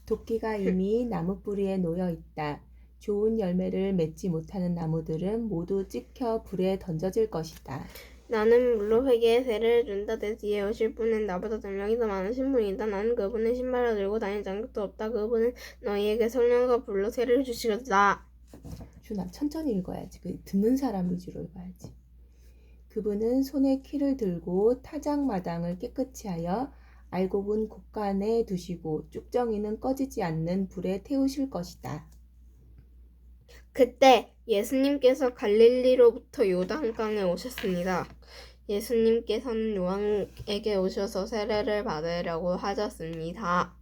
도끼가 이미 나무 뿌리에 놓여 있다. 좋은 열매를 맺지 못하는 나무들은 모두 찍혀 불에 던져질 것이다. 나는 물로 회개의 세례를 준다. 내 뒤에 오실 분은 나보다 능력이 더 많으신 분이다. 나는 그분의 신발을 들고 다닐 자격도 없다. 그분은 너희에게 성령과 불로 세례를 주시겠다. 준아, 천천히 읽어야지. 듣는 사람 위주로 읽어야지. 그분은 손에 키를 들고 타작마당을 깨끗이 하여 알곡은 곳간에 두시고 쭉정이는 꺼지지 않는 불에 태우실 것이다. 그때 예수님께서 갈릴리로부터 요단강에 오셨습니다. 예수님께서는 요한에게 오셔서 세례를 받으려고 하셨습니다.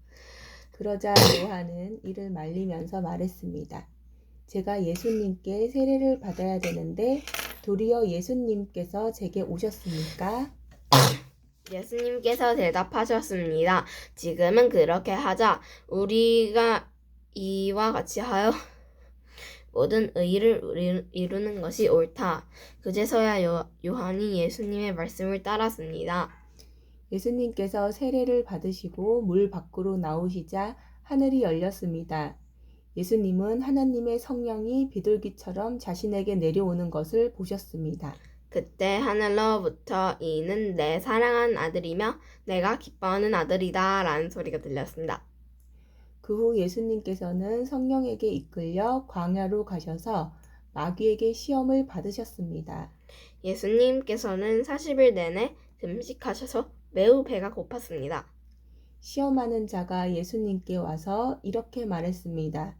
그러자 요한은 이를 말리면서 말했습니다. 제가 예수님께 세례를 받아야 되는데 도리어 예수님께서 제게 오셨습니까? 예수님께서 대답하셨습니다. 지금은 그렇게 하자. 우리가 이와 같이 하여 모든 의를 이루는 것이 옳다. 그제서야 요한이 예수님의 말씀을 따랐습니다. 예수님께서 세례를 받으시고 물 밖으로 나오시자 하늘이 열렸습니다. 예수님은 하나님의 성령이 비둘기처럼 자신에게 내려오는 것을 보셨습니다. 그때 하늘로부터 이는 내 사랑하는 아들이며 내가 기뻐하는 아들이다 라는 소리가 들렸습니다. 그 후 예수님께서는 성령에게 이끌려 광야로 가셔서 마귀에게 시험을 받으셨습니다. 예수님께서는 40일 내내 금식하셔서 매우 배가 고팠습니다. 시험하는 자가 예수님께 와서 이렇게 말했습니다.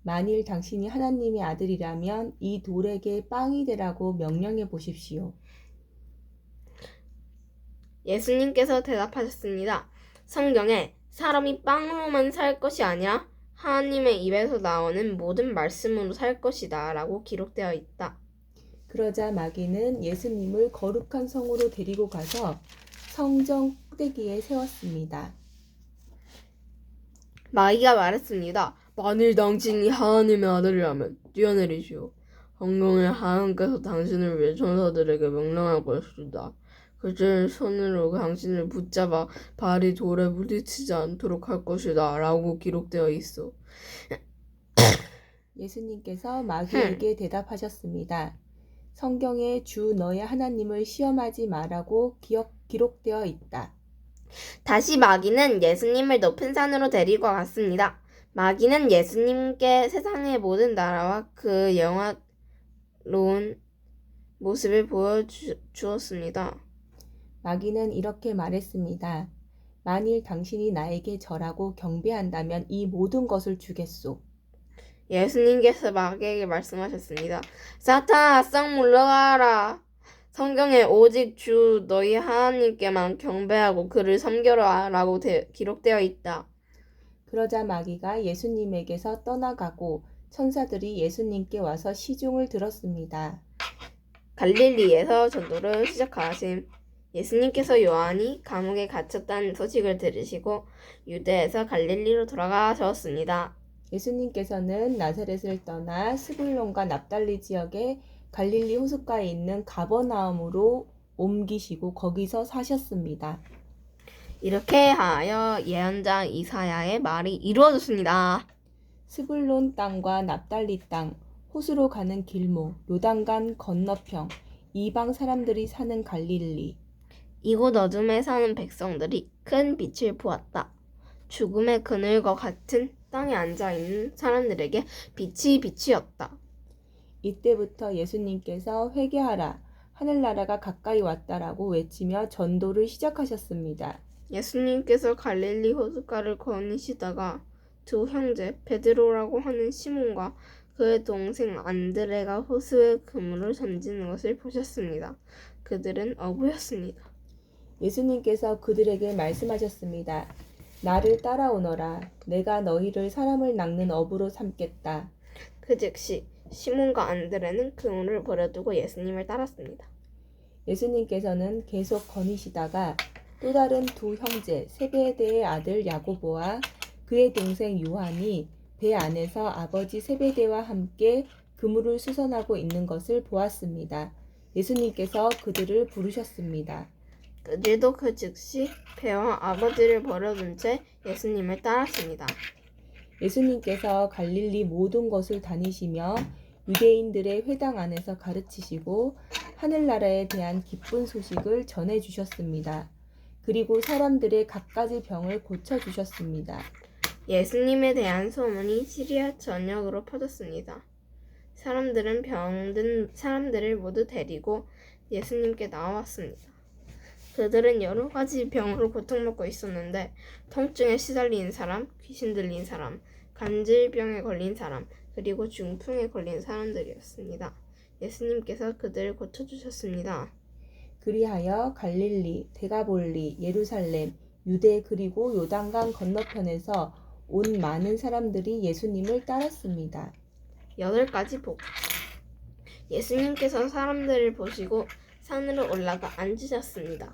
만일 당신이 하나님의 아들이라면 이 돌에게 빵이 되라고 명령해 보십시오. 예수님께서 대답하셨습니다. 성경에 사람이 빵으로만 살 것이 아니라 하나님의 입에서 나오는 모든 말씀으로 살 것이다 라고 기록되어 있다. 그러자 마귀는 예수님을 거룩한 성으로 데리고 가서 성전 꼭대기에 세웠습니다. 마귀가 말했습니다. 만일 당신이 하나님의 아들이라면 뛰어내리시오. 성경에 하나님께서 당신을 위해 천사들에게 명령할 것이다. 그들 손으로 당신을 붙잡아 발이 돌에 부딪히지 않도록 할 것이다 라고 기록되어 있어. 예수님께서 마귀에게 대답하셨습니다. 성경에 주 너의 하나님을 시험하지 마라고 기록되어 있다. 다시 마귀는 예수님을 높은 산으로 데리고 갔습니다. 마귀는 예수님께 세상의 모든 나라와 그 영화로운 모습을 보여주었습니다. 마귀는 이렇게 말했습니다. 만일 당신이 나에게 절하고 경배한다면 이 모든 것을 주겠소. 예수님께서 마귀에게 말씀하셨습니다. 사탄아, 썩 물러가라. 성경에 오직 주 너희 하나님께만 경배하고 그를 섬겨라 라고 기록되어 있다. 그러자 마귀가 예수님에게서 떠나가고 천사들이 예수님께 와서 시중을 들었습니다. 갈릴리에서 전도를 시작하신 예수님께서 요한이 감옥에 갇혔다는 소식을 들으시고 유대에서 갈릴리로 돌아가셨습니다. 예수님께서는 나사렛을 떠나 스불론과 납달리 지역의 갈릴리 호숫가에 있는 가버나움으로 옮기시고 거기서 사셨습니다. 이렇게 하여 예언자 이사야의 말이 이루어졌습니다. 스불론 땅과 납달리 땅, 호수로 가는 길목, 요단강 건너편, 이방 사람들이 사는 갈릴리. 이곳 어둠에 사는 백성들이 큰 빛을 보았다. 죽음의 그늘과 같은 땅에 앉아있는 사람들에게 빛이 빛이었다. 이때부터 예수님께서 회개하라, 하늘나라가 가까이 왔다라고 외치며 전도를 시작하셨습니다. 예수님께서 갈릴리 호숫가를 거니시다가 두 형제 베드로라고 하는 시몬과 그의 동생 안드레가 호수에 그물을 던지는 것을 보셨습니다. 그들은 어부였습니다. 예수님께서 그들에게 말씀하셨습니다. 나를 따라오너라. 내가 너희를 사람을 낚는 어부로 삼겠다. 그 즉시 시몬과 안드레는 그물을 버려두고 예수님을 따랐습니다. 예수님께서는 계속 거니시다가 또 다른 두 형제 세베대의 아들 야고보와 그의 동생 요한이 배 안에서 아버지 세베대와 함께 그물을 수선하고 있는 것을 보았습니다. 예수님께서 그들을 부르셨습니다. 그들도 그 즉시 배와 아버지를 버려둔 채 예수님을 따랐습니다. 예수님께서 갈릴리 모든 곳을 다니시며 유대인들의 회당 안에서 가르치시고 하늘나라에 대한 기쁜 소식을 전해 주셨습니다. 그리고 사람들의 갖가지 병을 고쳐 주셨습니다. 예수님에 대한 소문이 시리아 전역으로 퍼졌습니다. 사람들은 병든 사람들을 모두 데리고 예수님께 나왔습니다. 그들은 여러 가지 병으로 고통받고 있었는데 통증에 시달리는 사람, 귀신 들린 사람, 간질병에 걸린 사람, 그리고 중풍에 걸린 사람들이었습니다. 예수님께서 그들을 고쳐주셨습니다. 그리하여 갈릴리, 데가볼리, 예루살렘, 유대 그리고 요단강 건너편에서 온 많은 사람들이 예수님을 따랐습니다. 8가지 복. 예수님께서 사람들을 보시고 산으로 올라가 앉으셨습니다.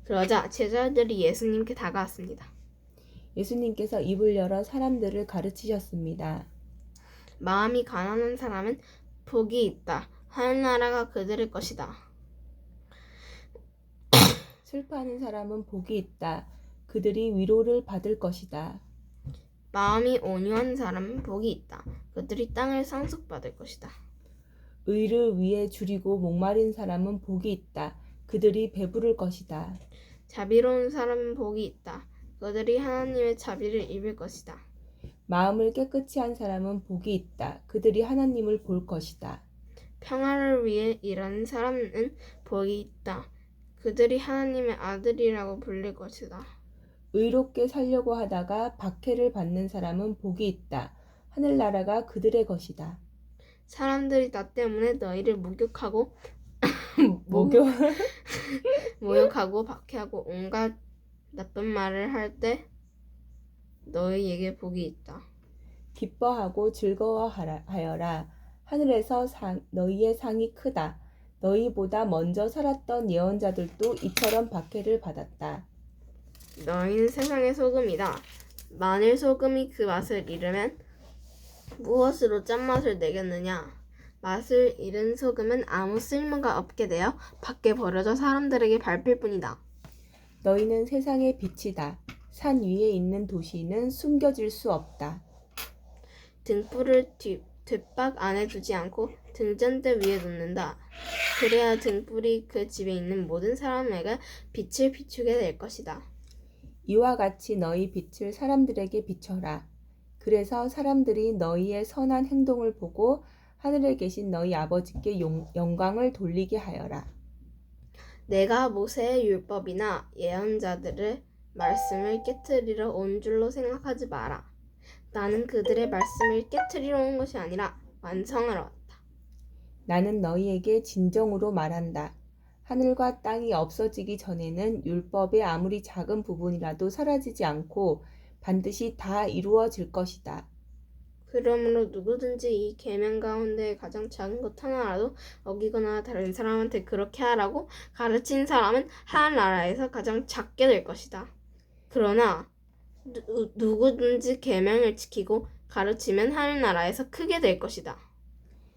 그러자 제자들이 예수님께 다가왔습니다. 예수님께서 입을 열어 사람들을 가르치셨습니다. 마음이 가난한 사람은 복이 있다. 하늘나라가 그들의 것이다. 슬퍼하는 사람은 복이 있다. 그들이 위로를 받을 것이다. 마음이 온유한 사람은 복이 있다. 그들이 땅을 상속받을 것이다. 의를 위해 줄이고 목마른 사람은 복이 있다. 그들이 배부를 것이다. 자비로운 사람은 복이 있다. 그들이 하나님의 자비를 입을 것이다. 마음을 깨끗이 한 사람은 복이 있다. 그들이 하나님을 볼 것이다. 평화를 위해 일하는 사람은 복이 있다. 그들이 하나님의 아들이라고 불릴 것이다. 의롭게 살려고 하다가 박해를 받는 사람은 복이 있다. 하늘나라가 그들의 것이다. 사람들이 나 때문에 너희를 목욕하고 모욕하고 박해하고 온갖 나쁜 말을 할 때 너희에게 복이 있다. 기뻐하고 즐거워하여라. 하늘에서 너희의 상이 크다. 너희보다 먼저 살았던 예언자들도 이처럼 박해를 받았다. 너희는 세상의 소금이다. 만일 소금이 그 맛을 잃으면 무엇으로 짠맛을 내겠느냐? 맛을 잃은 소금은 아무 쓸모가 없게 되어 밖에 버려져 사람들에게 밟힐 뿐이다. 너희는 세상의 빛이다. 산 위에 있는 도시는 숨겨질 수 없다. 등불을 뒷박 안에 두지 않고 등잔대 위에 놓는다. 그래야 등불이 그 집에 있는 모든 사람에게 빛을 비추게 될 것이다. 이와 같이 너희 빛을 사람들에게 비춰라. 그래서 사람들이 너희의 선한 행동을 보고 하늘에 계신 너희 아버지께 영광을 돌리게 하여라. 내가 모세의 율법이나 예언자들의 말씀을 깨트리러 온 줄로 생각하지 마라. 나는 그들의 말씀을 깨트리러 온 것이 아니라 완성하러 왔다. 나는 너희에게 진정으로 말한다. 하늘과 땅이 없어지기 전에는 율법의 아무리 작은 부분이라도 사라지지 않고 반드시 다 이루어질 것이다. 그러므로 누구든지 이 계명 가운데 가장 작은 것 하나라도 어기거나 다른 사람한테 그렇게 하라고 가르친 사람은 하늘나라에서 가장 작게 될 것이다. 그러나 누구든지 계명을 지키고 가르치면 하늘나라에서 크게 될 것이다.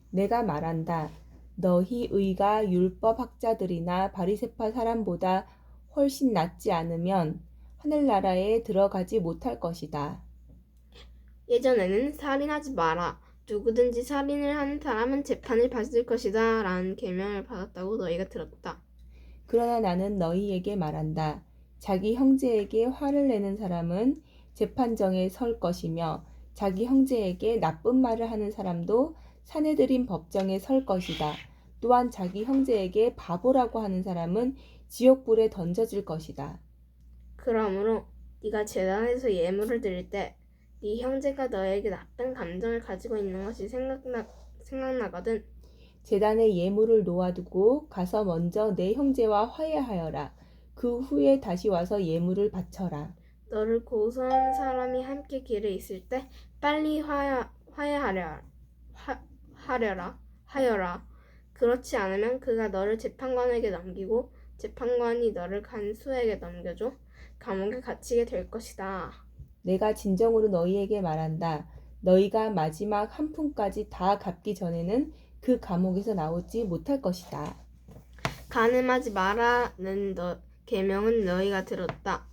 내가 말한다. 너희 의가 율법 학자들이나 바리새파 사람보다 훨씬 낫지 않으면 하늘나라에 들어가지 못할 것이다. 예전에는 살인하지 마라. 누구든지 살인을 하는 사람은 재판을 받을 것이다. 라는 계명을 받았다고 너희가 들었다. 그러나 나는 너희에게 말한다. 자기 형제에게 화를 내는 사람은 재판정에 설 것이며 자기 형제에게 나쁜 말을 하는 사람도 사내들인 법정에 설 것이다. 또한 자기 형제에게 바보라고 하는 사람은 지옥불에 던져질 것이다. 그러므로 네가 제단에서 예물을 드릴 때 네 형제가 너에게 나쁜 감정을 가지고 있는 것이 생각나거든. 제단에 예물을 놓아두고 가서 먼저 내 형제와 화해하여라. 그 후에 다시 와서 예물을 바쳐라. 너를 고소하는 사람이 함께 길에 있을 때 빨리 하여라. 그렇지 않으면 그가 너를 재판관에게 넘기고 재판관이 너를 간수에게 넘겨줘 감옥에 갇히게 될 것이다. 내가 진정으로 너희에게 말한다. 너희가 마지막 한 푼까지 다 갚기 전에는 그 감옥에서 나오지 못할 것이다. 간음하지 마라는 계명은 너희가 들었다.